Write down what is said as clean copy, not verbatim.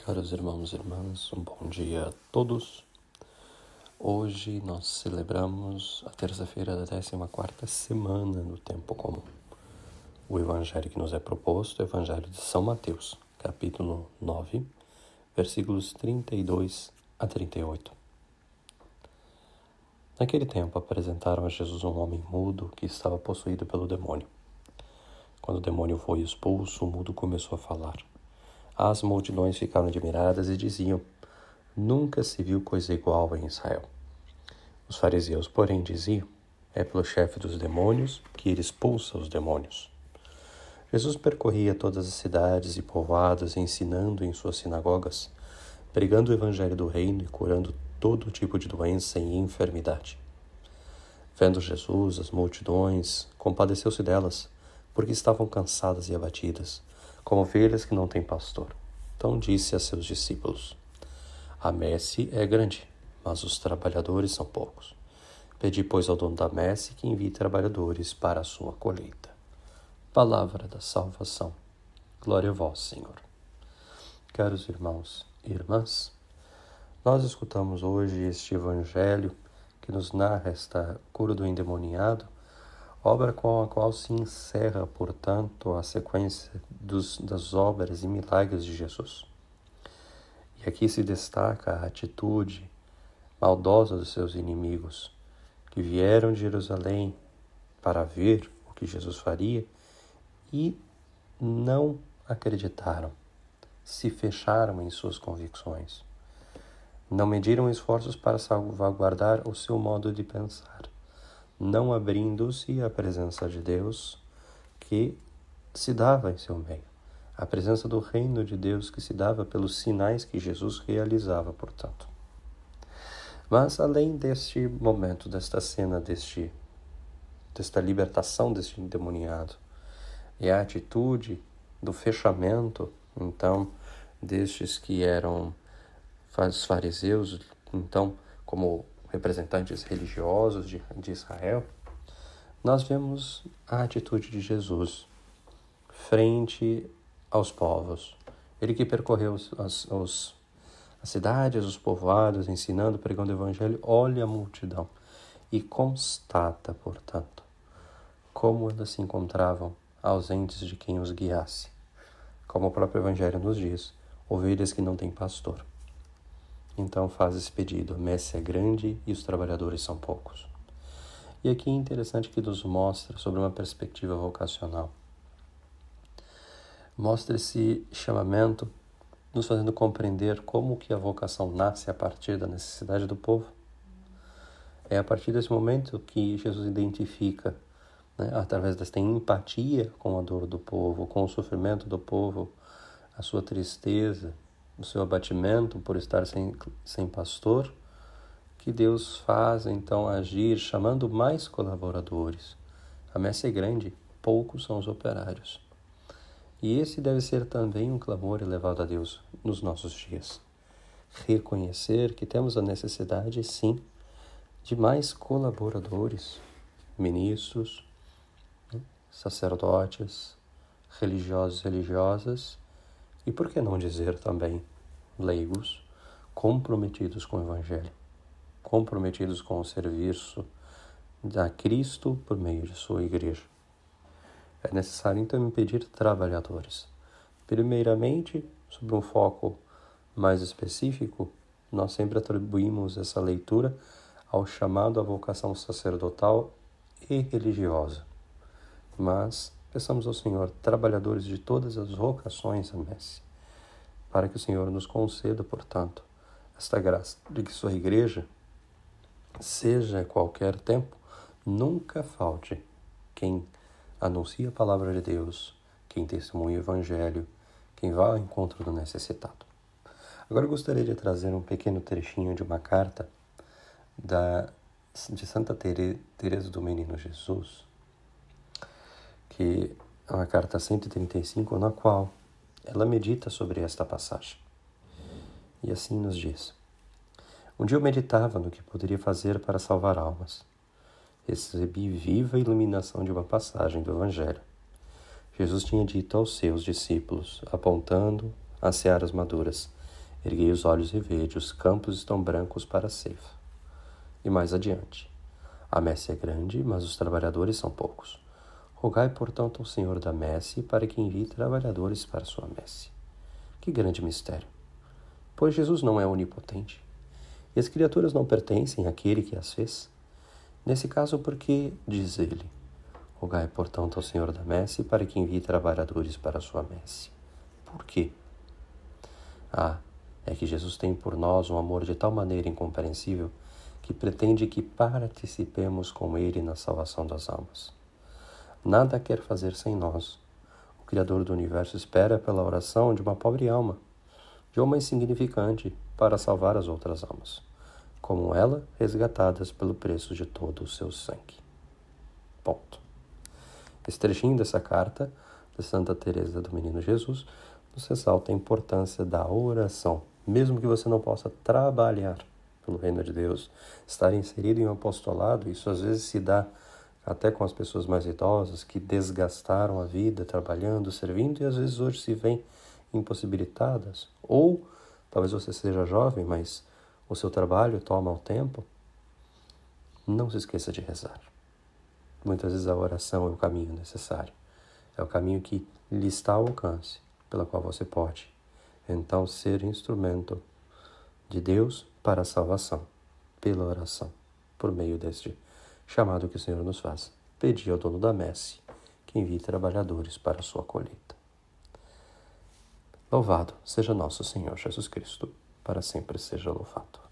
Caros irmãos e irmãs, um bom dia a todos. Hoje nós celebramos a terça-feira da 14ª semana do tempo comum. O evangelho que nos é proposto é o evangelho de São Mateus, capítulo 9, versículos 32 a 38. Naquele tempo apresentaram a Jesus um homem mudo que estava possuído pelo demônio. Quando o demônio foi expulso, o mudo começou a falar. As multidões ficaram admiradas e diziam: nunca se viu coisa igual em Israel. Os fariseus, porém, diziam: é pelo chefe dos demônios que ele expulsa os demônios. Jesus percorria todas as cidades e povoados, ensinando em suas sinagogas, pregando o evangelho do reino e curando todo tipo de doença e enfermidade. Vendo Jesus as multidões, compadeceu-se delas, porque estavam cansadas e abatidas, como ovelhas que não têm pastor. Então disse a seus discípulos: a messe é grande, mas os trabalhadores são poucos. Pedi, pois, ao dono da messe que envie trabalhadores para a sua colheita. Palavra da salvação. Glória a vós, Senhor. Caros irmãos e irmãs, nós escutamos hoje este evangelho que nos narra esta cura do endemoniado, obra com a qual se encerra, portanto, a sequência das obras e milagres de Jesus. E aqui se destaca a atitude maldosa dos seus inimigos, que vieram de Jerusalém para ver o que Jesus faria e não acreditaram, se fecharam em suas convicções. Não mediram esforços para salvaguardar o seu modo de pensar, não abrindo-se à presença de Deus que se dava em seu meio, a presença do reino de Deus que se dava pelos sinais que Jesus realizava, portanto. Mas além deste momento, desta cena, desta libertação deste endemoniado, e a atitude do fechamento, então, destes que eram os fariseus, então, como representantes religiosos de Israel, nós vemos a atitude de Jesus frente aos povos. Ele que percorreu as cidades, os povoados, ensinando, pregando o evangelho, olha a multidão e constata, portanto, como elas se encontravam ausentes de quem os guiasse. Como o próprio evangelho nos diz, ovelhas que não têm pastor. Então faz esse pedido: a messe é grande e os trabalhadores são poucos. E aqui é interessante que nos mostra sobre uma perspectiva vocacional. Mostra esse chamamento nos fazendo compreender como que a vocação nasce a partir da necessidade do povo. É a partir desse momento que Jesus identifica, através desta empatia com a dor do povo, com o sofrimento do povo, a sua tristeza, o seu abatimento por estar sem pastor, que Deus faz então agir chamando mais colaboradores. A messe é grande, poucos são os operários. E esse deve ser também um clamor elevado a Deus nos nossos dias. Reconhecer que temos a necessidade, sim, de mais colaboradores, ministros, sacerdotes, religiosos e religiosas, e por que não dizer também leigos, comprometidos com o Evangelho, comprometidos com o serviço a Cristo por meio de sua igreja. É necessário então impedir trabalhadores. Primeiramente, sobre um foco mais específico, nós sempre atribuímos essa leitura ao chamado à vocação sacerdotal e religiosa. Mas peçamos ao Senhor trabalhadores de todas as vocações à messe, para que o Senhor nos conceda, portanto, esta graça de que sua igreja, seja a qualquer tempo, nunca falte quem anuncia a palavra de Deus, quem testemunha o Evangelho, quem vá ao encontro do necessitado. Agora eu gostaria de trazer um pequeno trechinho de uma carta de Santa Teresa do Menino Jesus, que é uma carta 135, na qual ela medita sobre esta passagem. E assim nos diz: um dia eu meditava no que poderia fazer para salvar almas. Recebi viva iluminação de uma passagem do Evangelho. Jesus tinha dito aos seus discípulos, apontando as searas maduras: Erguei os olhos e vede, os campos estão brancos para a ceifa. E mais adiante. A messe é grande, mas os trabalhadores são poucos. Rogai, portanto, ao Senhor da messe para que envie trabalhadores para a sua messe. Que grande mistério! Pois Jesus não é onipotente. E as criaturas não pertencem àquele que as fez. Nesse caso, porque, diz ele, rogai, portanto, ao Senhor da messe para que envie trabalhadores para a sua messe. Por quê? É que Jesus tem por nós um amor de tal maneira incompreensível que pretende que participemos com ele na salvação das almas. Nada quer fazer sem nós. O Criador do Universo espera pela oração de uma pobre alma, de uma insignificante, para salvar as outras almas, como ela, resgatadas pelo preço de todo o seu sangue. Ponto. Esse trechinho dessa carta de Santa Teresa do Menino Jesus nos ressalta a importância da oração. Mesmo que você não possa trabalhar pelo reino de Deus, estar inserido em um apostolado, isso às vezes se dá até com as pessoas mais idosas que desgastaram a vida trabalhando, servindo e às vezes hoje se veem impossibilitadas. Ou talvez você seja jovem, mas o seu trabalho toma o tempo. Não se esqueça de rezar. Muitas vezes a oração é o caminho necessário. É o caminho que lhe está ao alcance, pela qual você pode, então, ser instrumento de Deus para a salvação, pela oração, por meio deste chamado que o Senhor nos faz. Pedi ao dono da messe que envie trabalhadores para a sua colheita. Louvado seja nosso Senhor Jesus Cristo, para sempre seja louvado.